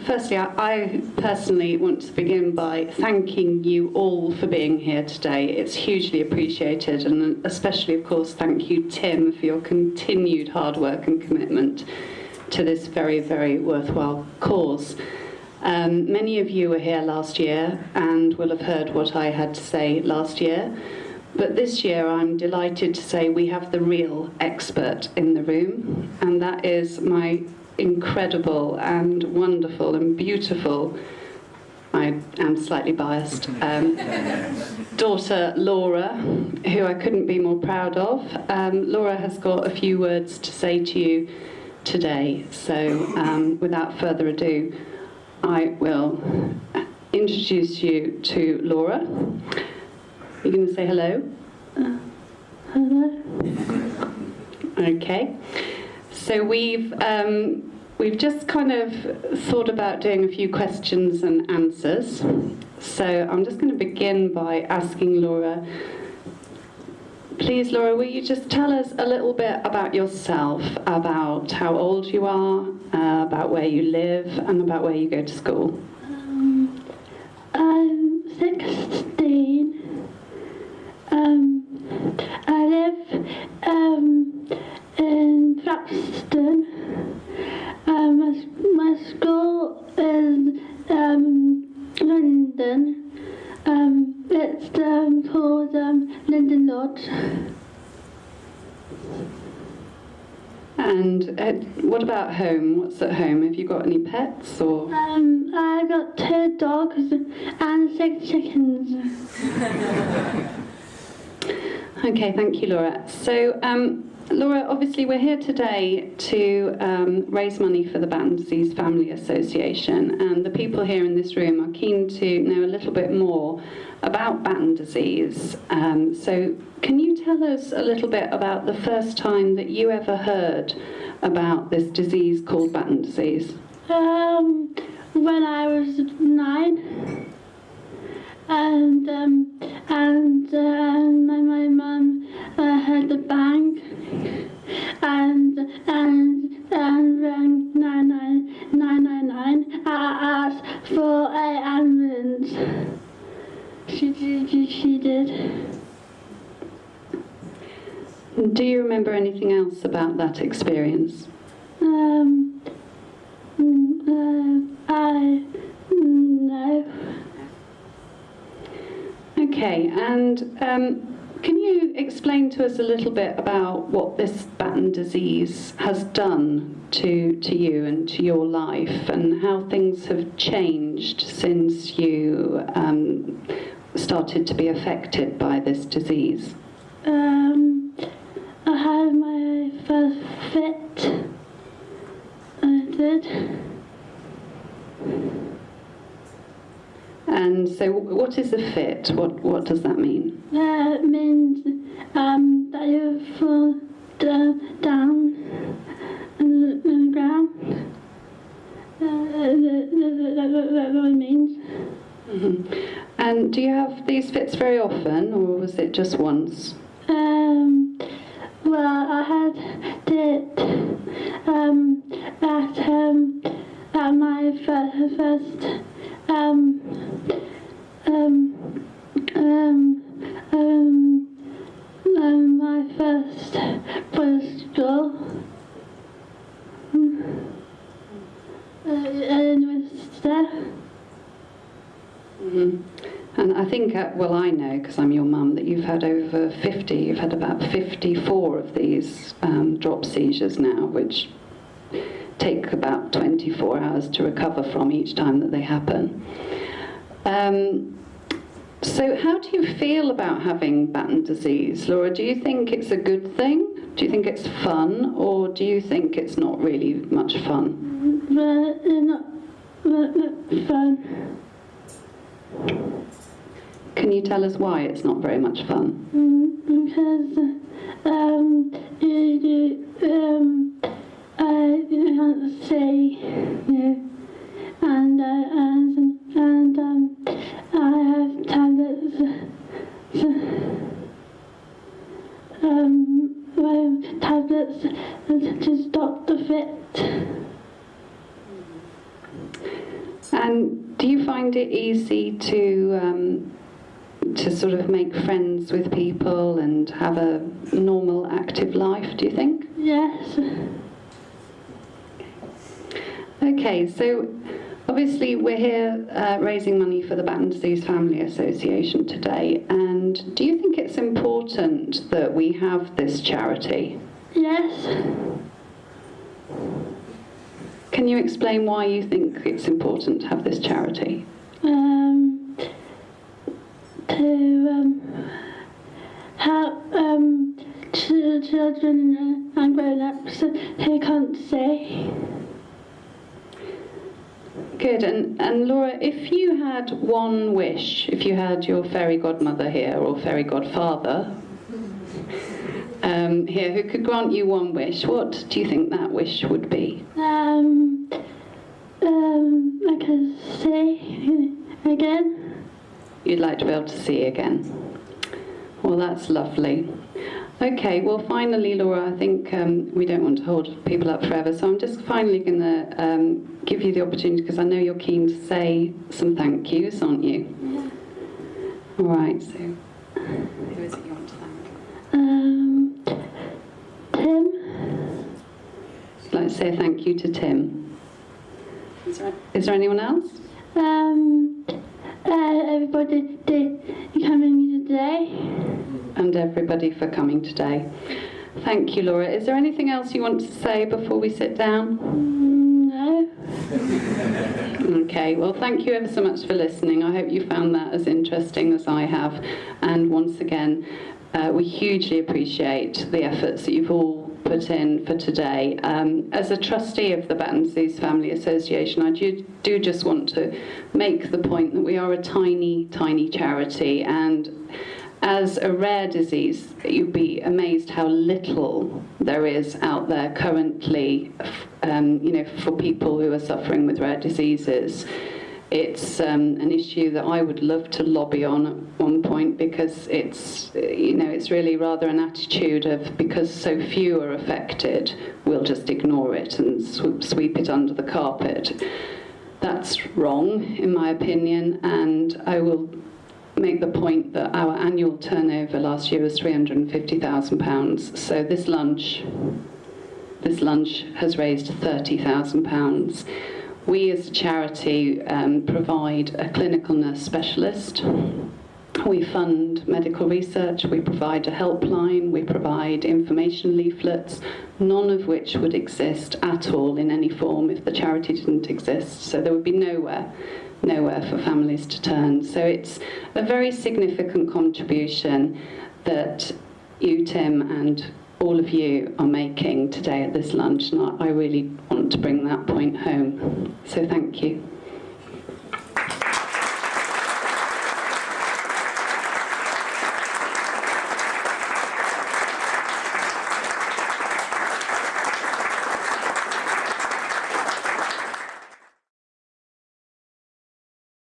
Firstly, I personally want to begin by thanking you all for being here today. It's hugely appreciated, and especially, of course, thank you, Tim, for your continued hard work and commitment to this very, very worthwhile cause. Many of you were here last year and will have heard what I had to say last year. But this year, I'm delighted to say we have the real expert in the room, and that is my incredible and wonderful and beautiful, I am slightly biased, daughter Laura, who I couldn't be more proud of. Laura has got a few words to say to you today, so without further ado, I will introduce you to Laura. You're going to say hello? Hello. Okay. So we've just kind of thought about doing a few questions and answers. So I'm just going to begin by asking Laura. Please, Laura, will you just tell us a little bit about yourself, about how old you are, about where you live, and about where you go to school? I'm 16. I live in Batten. My school is London. It's called London Lodge. And what about home? What's at home? Have you got any pets or? I've got 2 dogs and 6 chickens. Okay, thank you, Laura. So, Laura, obviously we're here today to raise money for the Batten Disease Family Association, and the people here in this room are keen to know a little bit more about Batten disease. So can you tell us a little bit about the first time that you ever heard about this disease called Batten disease? When I was 9. And my mum had a bang and rang 999. I asked for an ambulance. She did. Do you remember anything else about that experience? No. Okay, and can you explain to us a little bit about what this Batten disease has done to you and to your life, and how things have changed since you started to be affected by this disease? I had my first fit. I did. And so what is a fit? What does that mean? It means that you fall down on the ground. That's what it means. Mm-hmm. And do you have these fits very often, or was it just once? Well, I had it at my first my first primary school. And was there. Mm-hmm. And I think, well, I know, because I'm your mum, that you've had over 50, you've had about 54 of these drop seizures now, which take about 24 hours to recover from each time that they happen. So how do you feel about having Batten disease, Laura? Do you think it's a good thing? Do you think it's fun, or do you think it's not really much fun? Not fun. Can you tell us why it's not very much fun? Because you can't see, and I have tablets to stop the fit. And do you find it easy to sort of make friends with people and have a normal, active life, do you think? Yes. Okay, so obviously we're here raising money for the Batten Disease Family Association today, and do you think it's important that we have this charity? Yes. Can you explain why you think it's important to have this charity? To help children and grown-ups who can't see. Good, and Laura, if you had one wish, if you had your fairy godmother here, or fairy godfather here, who could grant you one wish, what do you think that wish would be? I can see again. You'd like to be able to see again. Well, that's lovely. Okay, well, finally, Laura, I think we don't want to hold people up forever, so I'm just finally going to give you the opportunity, because I know you're keen to say some thank yous, aren't you? Yeah. All right, so who is it you want to thank? Tim. I'd like to say thank you to Tim. Is there anyone else? Everybody coming today. And everybody for coming today. Thank you, Laura. Is there anything else you want to say before we sit down? No. Okay, well, thank you ever so much for listening. I hope you found that as interesting as I have. And once again, we hugely appreciate the efforts that you've all put in for today. As a trustee of the Batten Disease Family Association, I do just want to make the point that we are a tiny, tiny charity, and as a rare disease, you'd be amazed how little there is out there currently, for people who are suffering with rare diseases. It's an issue that I would love to lobby on at one point, because it's really rather an attitude of, because so few are affected, we'll just ignore it and sweep it under the carpet. That's wrong, in my opinion, and I will make the point that our annual turnover last year was £350,000. So this lunch has raised £30,000. We as a charity provide a clinical nurse specialist. We fund medical research, we provide a helpline, we provide information leaflets, none of which would exist at all in any form if the charity didn't exist. So there would be nowhere for families to turn. So it's a very significant contribution that you, Tim, and all of you are making today at this lunch, and I really want to bring that point home. So thank you.